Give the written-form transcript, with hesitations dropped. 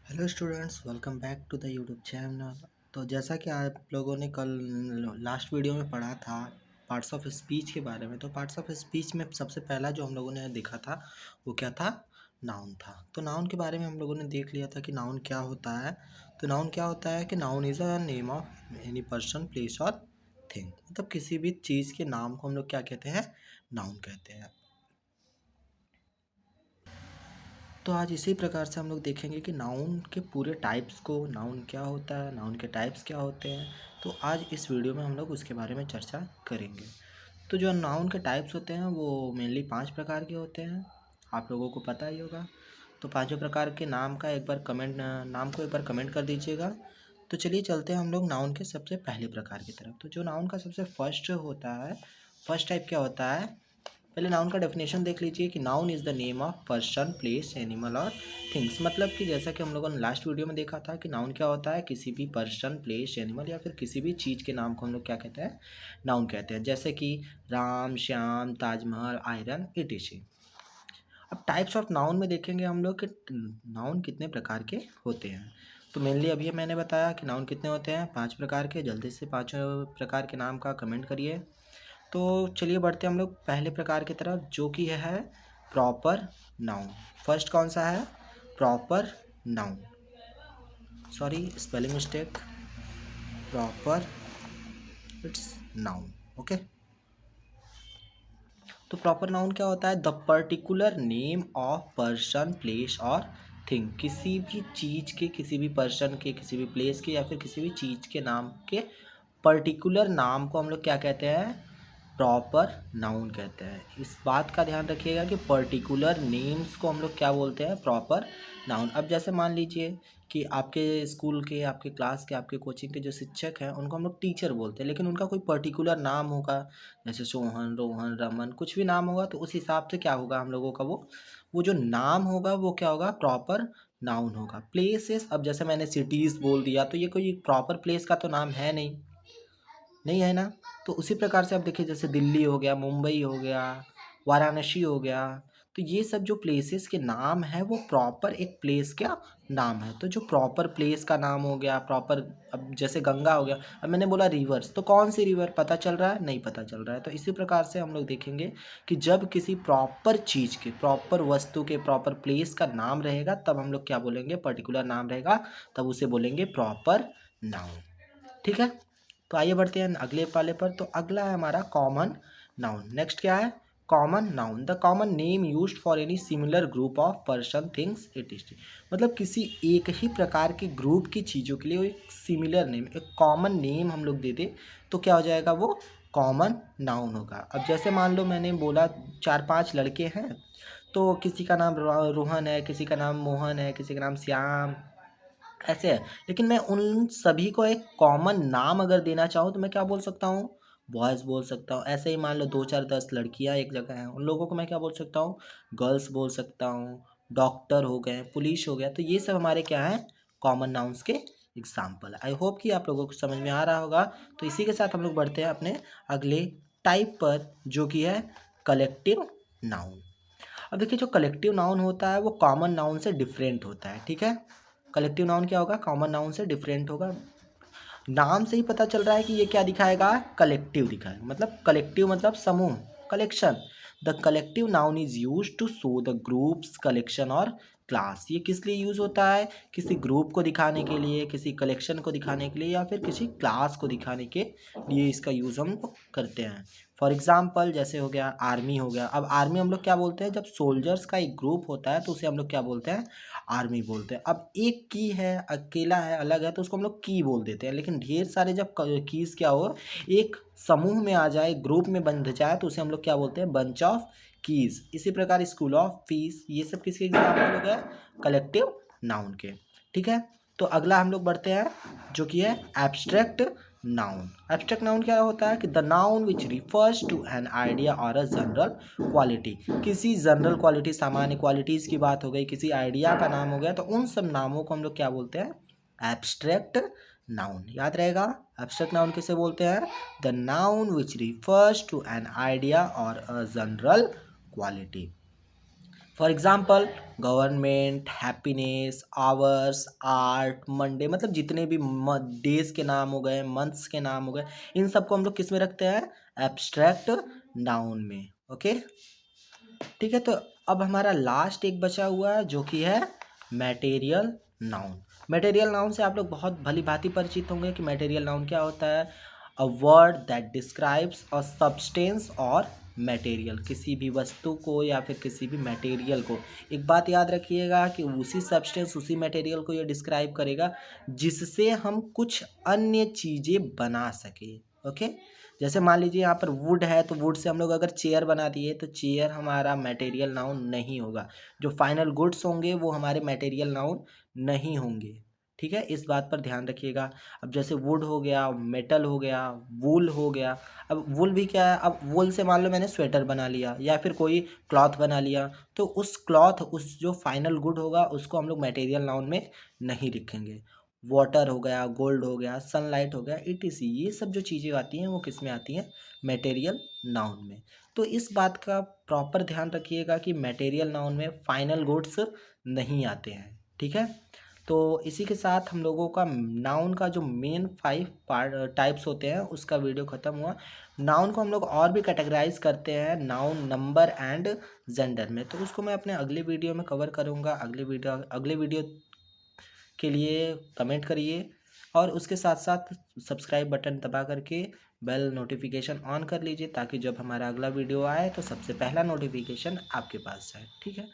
Hello students, welcome back to the YouTube channel. तो जैसा कि आप लोगों ने कल लास्ट वीडियो में पढ़ा था पार्ट्स ऑफ स्पीच के बारे में। तो पार्ट्स ऑफ स्पीच में सबसे पहला जो हम लोगों ने देखा था वो क्या था? नाउन था। तो नाउन के बारे में हम लोगों ने देख लिया था कि नाउन क्या होता है। तो नाउन क्या होता है कि noun is a name of any person, place और थिंग। मतलब किसी भी चीज़ के नाम को हम लोग क्या कहते हैं? नाउन कहते हैं। तो आज इसी प्रकार से हम लोग देखेंगे कि नाउन के पूरे टाइप्स को, नाउन क्या होता है, नाउन के टाइप्स क्या होते हैं। तो आज इस वीडियो में हम लोग उसके बारे में चर्चा करेंगे। तो जो नाउन के टाइप्स होते हैं वो मेनली 5 प्रकार के होते हैं, आप लोगों को पता ही होगा। तो पांचों प्रकार के नाम का एक बार नाम को एक बार कमेंट कर दीजिएगा। तो चलिए चलते हैं हम लोग नाउन के सबसे पहले प्रकार की तरफ। तो जो नाउन का सबसे फर्स्ट होता है, फर्स्ट टाइप क्या होता है? पहले नाउन का डेफिनेशन देख लीजिए कि noun is the name of person, place, animal और थिंग्स। मतलब कि जैसा कि हम लोगों ने लास्ट वीडियो में देखा था कि नाउन क्या होता है, किसी भी पर्सन, प्लेस, एनिमल या फिर किसी भी चीज़ के नाम को हम लोग क्या कहते हैं? नाउन कहते हैं। जैसे कि राम, श्याम, ताजमहल, आयरन, etc। अब टाइप्स ऑफ नाउन में देखेंगे हम लोग कि नाउन कितने प्रकार के होते हैं। तो मेनली अभी मैंने बताया कि नाउन कितने होते हैं, 5 प्रकार के। जल्दी से 5 प्रकार के नाम का कमेंट करिए। तो चलिए बढ़ते हैं हम लोग पहले प्रकार की तरफ, जो कि है प्रॉपर नाउन। फर्स्ट कौन सा है? Proper noun. Sorry, spelling mistake. Proper, it's noun. Okay. तो प्रॉपर नाउन क्या होता है? The particular name of person, place और थिंग। किसी भी चीज़ के, किसी भी पर्सन के, किसी भी प्लेस के या फिर किसी भी चीज़ के नाम के पर्टिकुलर नाम को हम लोग क्या कहते हैं? प्रॉपर नाउन कहते हैं। इस बात का ध्यान रखिएगा कि पर्टिकुलर नेम्स को हम लोग क्या बोलते हैं? Proper noun. अब जैसे मान लीजिए कि आपके स्कूल के, आपके क्लास के, आपके कोचिंग के जो शिक्षक हैं उनको हम लोग टीचर बोलते हैं, लेकिन उनका कोई पर्टिकुलर नाम होगा, जैसे सोहन, रोहन, रमन, कुछ भी नाम होगा। तो उस हिसाब से क्या होगा हम लोगों का वो जो नाम होगा वो क्या होगा? प्रॉपर नाउन होगा। प्लेसेस, अब जैसे मैंने सिटीज़ बोल दिया तो ये कोई प्रॉपर प्लेस का तो नाम है नहीं, नहीं है ना। तो उसी प्रकार से आप देखिए, जैसे दिल्ली हो गया, मुंबई हो गया, वाराणसी हो गया। तो ये सब जो प्लेसेस के नाम है वो प्रॉपर एक प्लेस का नाम है। तो जो प्रॉपर प्लेस का नाम हो गया प्रॉपर, अब जैसे गंगा हो गया, अब मैंने बोला रिवर्स, तो कौन सी रिवर पता चल रहा है? नहीं पता चल रहा है। तो इसी प्रकार से हम लोग देखेंगे कि जब किसी प्रॉपर चीज़ के, प्रॉपर वस्तु के, प्रॉपर प्लेस का नाम रहेगा तब हम लोग क्या बोलेंगे? पर्टिकुलर नाम रहेगा तब उसे बोलेंगे प्रॉपर नाउन। ठीक है। तो आइए बढ़ते हैं अगले वाले पर। तो अगला है हमारा कॉमन नाउन। नेक्स्ट क्या है? Common noun, the common name used for any similar group of person, things, etc। मतलब किसी एक ही प्रकार के ग्रुप की चीज़ों के लिए एक सिमिलर नेम, एक कॉमन नेम हम लोग दे दें तो क्या हो जाएगा? वो कॉमन नाउन होगा। अब जैसे मान लो मैंने बोला 4-5 लड़के हैं, तो किसी का नाम रोहन है, किसी का नाम मोहन है, किसी का नाम श्याम, ऐसे है। लेकिन मैं उन सभी को एक कॉमन नाम अगर देना चाहूँ तो मैं क्या बोल सकता हूँ? बॉयज़ बोल सकता हूँ। ऐसे ही मान लो 2-4-10 लड़कियाँ एक जगह हैं, उन लोगों को मैं क्या बोल सकता हूँ? गर्ल्स बोल सकता हूँ। डॉक्टर हो गए, पुलिस हो गया। तो ये सब हमारे क्या हैं? कॉमन नाउन्स के एग्जाम्पल है। आई होप कि आप लोगों को समझ में आ रहा होगा। तो इसी के साथ हम लोग बढ़ते हैं अपने अगले टाइप पर, जो कि है कलेक्टिव नाउन। अब देखिए, जो कलेक्टिव नाउन होता है वो कॉमन नाउन से डिफरेंट होता है। ठीक है। कलेक्टिव नाउन क्या होगा? कॉमन नाउन से डिफरेंट होगा। नाम से ही पता चल रहा है कि ये क्या दिखाएगा? कलेक्टिव दिखाएगा। मतलब कलेक्टिव मतलब समूह, collection. The collective noun is use to show the groups, collection or class. ये किस लिए यूज होता है? किसी ग्रुप को दिखाने के लिए, किसी कलेक्शन को दिखाने के लिए, या फिर किसी क्लास को दिखाने के लिए इसका यूज हम करते हैं। फॉर एग्जाम्पल जैसे हो गया आर्मी हो गया। अब आर्मी हम लोग क्या बोलते हैं? जब सोल्जर्स का एक ग्रुप होता है तो उसे हम लोग क्या बोलते हैं? आर्मी बोलते हैं। अब एक की है, अकेला है, अलग है, तो उसको हम लोग की बोल देते हैं। लेकिन ढेर सारे जब कीज क्या हो, एक समूह में आ जाए, ग्रुप में बंध जाए, तो उसे हम लोग क्या बोलते हैं? Bunch of keys. इसी प्रकार स्कूल ऑफ पीस, ये सब किसके एग्जाम्पल हो गए? कलेक्टिव नाउन के। ठीक है। तो अगला हम लोग बढ़ते हैं, जो कि है एब्स्ट्रैक्ट नाउन। एब्स्ट्रैक्ट नाउन क्या होता है? कि the noun which refers to an idea or a general quality. किसी जनरल क्वालिटी, सामान्य क्वालिटीज़ की बात हो गई, किसी आइडिया का नाम हो गया, तो उन सब नामों को हम लोग क्या बोलते हैं? Abstract noun. याद रहेगा, एब्स्ट्रैक्ट नाउन किसे बोलते हैं? The noun which refers to an idea or a general quality. For example government, happiness, hours, art, Monday, मतलब जितने भी डेज के नाम हो गए, मंथ्स के नाम हो गए, इन सबको हम लोग किस में रखते हैं? एब्स्ट्रैक्ट नाउन में। ओके, ठीक है। तो अब हमारा लास्ट एक बचा हुआ है जो कि है मैटेरियल नाउन। मैटेरियल नाउन से आप लोग बहुत भली भांति परिचित होंगे कि मैटेरियल नाउन क्या होता है। A word that describes a substance और मटेरियल, किसी भी वस्तु को या फिर किसी भी मटेरियल को। एक बात याद रखिएगा कि उसी सब्सटेंस, उसी मटेरियल को ये डिस्क्राइब करेगा जिससे हम कुछ अन्य चीज़ें बना सके। ओके, जैसे मान लीजिए यहाँ पर वुड है, तो वुड से हम लोग अगर चेयर बना दिए तो चेयर हमारा मटेरियल नाउन नहीं होगा। जो फाइनल गुड्स होंगे वो हमारे मटेरियल नाउन नहीं होंगे। ठीक है, इस बात पर ध्यान रखिएगा। अब जैसे वुड हो गया, मेटल हो गया, वूल हो गया। अब वूल भी क्या है, अब वूल से मान लो मैंने स्वेटर बना लिया या फिर कोई क्लॉथ बना लिया, तो उस क्लॉथ, उस जो फाइनल गुड होगा उसको हम लोग मटेरियल नाउन में नहीं लिखेंगे। वाटर हो गया, गोल्ड हो गया, सनलाइट हो गया, etc, ये सब जो चीज़ें आती हैं वो किस में आती हैं? मटेरियल नाउन में। तो इस बात का प्रॉपर ध्यान रखिएगा कि मटेरियल नाउन में फाइनल गुड्स नहीं आते हैं। ठीक है, तो इसी के साथ हम लोगों का नाउन का जो मेन 5 पार्ट टाइप्स होते हैं उसका वीडियो ख़त्म हुआ। नाउन को हम लोग और भी कैटेगराइज करते हैं नाउन, नंबर एंड जेंडर में, तो उसको मैं अपने अगले वीडियो में कवर करूँगा। अगले वीडियो के लिए कमेंट करिए और उसके साथ साथ सब्सक्राइब बटन दबा करके बेल नोटिफिकेशन ऑन कर लीजिए ताकि जब हमारा अगला वीडियो आए तो सबसे पहला नोटिफिकेशन आपके पास जाए। ठीक है।